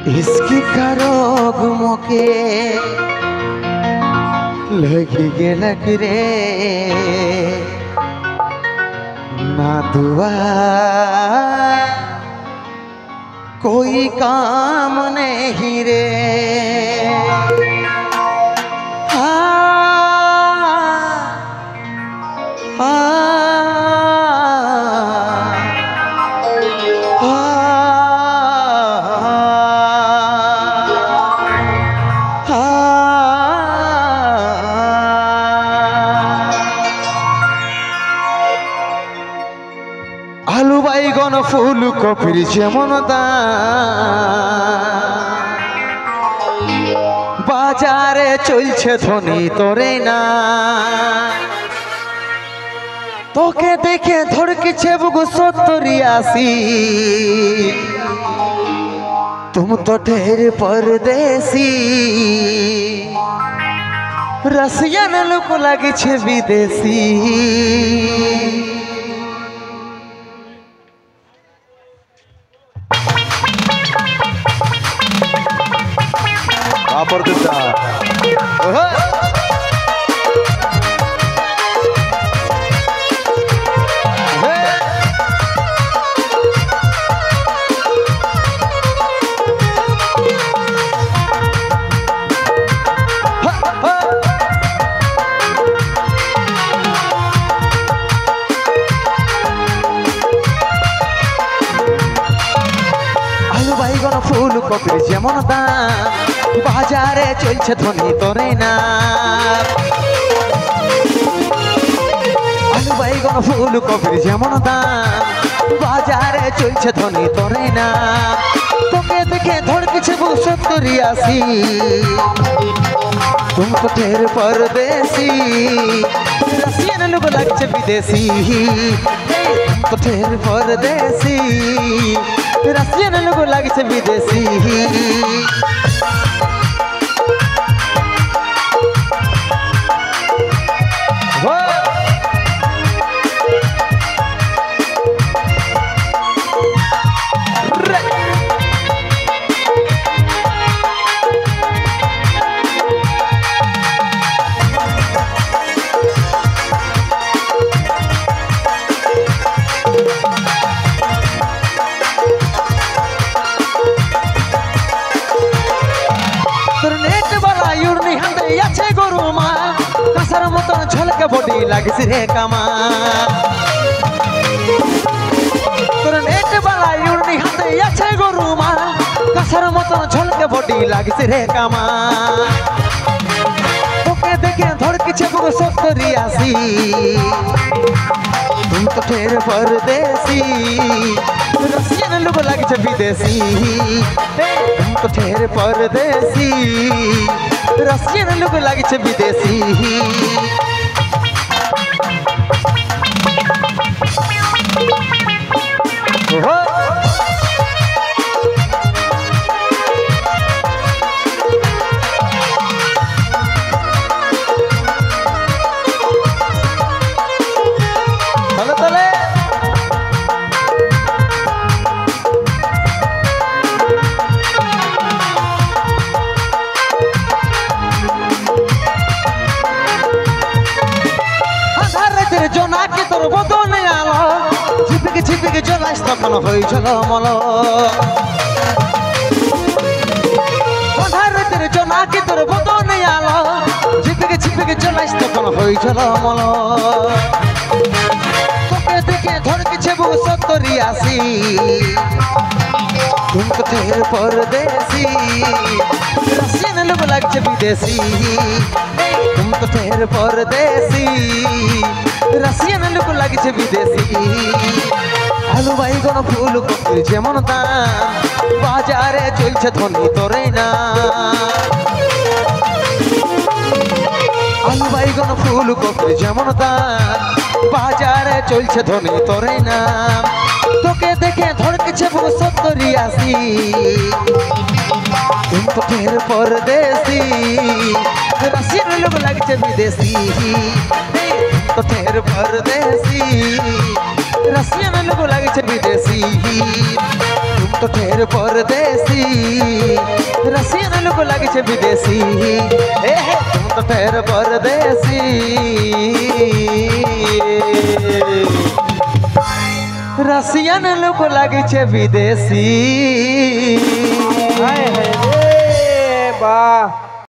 इसकी करोग मोके लगी गेलक रे ना दुआ कोई काम नहीं रे। आलू बैगन फूल कपिर जेमन दाम बाजारे चलছে धनी तोरे ना तोके देखे धड़केছে बुगु 70-80 तुम तो ढेर परदेसी रसियन लोक लागिছে विदेशी। परदेसा आलू बैगन फूल कपिर जेमन दाम बाजारे चलছে धनी तोरे ना आलू बैगन फूल कपिर जेमन दाम बाजारे चलছে धनी तोरे ना तोके देखे धड़केছে बुक 70-80 तुम तो ढेर परदेसी रसियन लोग लागছে विदेशी। तुम तो ढेर परदेसी रसियन लोग लागছে विदेशी। मतन झलके बॉडी लागिस रे कामा तोर नेट वाला युर्नी हाथे आछे गरुमा कासार मतन झलके बॉडी लागिस रे कामा ओके देखे धड़केছে बुक 70-80 तुम तो ढेर परदेसी रसियन लोग लागছে विदेशी। तुम तो ढेर परदेसी रसियन लोग लागছে विदेशी। জোনাকি তোর বদনে আলো ঝিপিকে ঝিপিকে জ্বলাস তখন হয়েছিল মল অধারের জোনাকি তোর বদনে আলো ঝিপিকে ঝিপিকে জ্বলাস তখন হয়েছিল মল তোকে দেখে ধড়কেছে বুক 70-80 तुम तो ढेर परदेसी रसियन लोग लागছে विदेशी। तुम तो ढेर परदेसी रसियन लोग लागছে विदेशी। आलू बैगन फूल कपिर जेमन दाम बाजारे चलছে धनी तोरे ना आलू बैगन फूल कपिर जेमन दाम बाजारे चलছে धनी तोरे ना तोके देखे धड़केছে बुक 70-80 तुम तो ढेर परदेसी रसियन लोग लागছে विदेशी। तो ढेर परदेसी रसियन लोग लागছে विदेशी। तुम तो ठेर परदेसी रसियन लोग लागे छे विदेशी हे तुम तो ठेर परदेसी रसियन लोग लागे छे विदेशी हाय हाय रे वाह।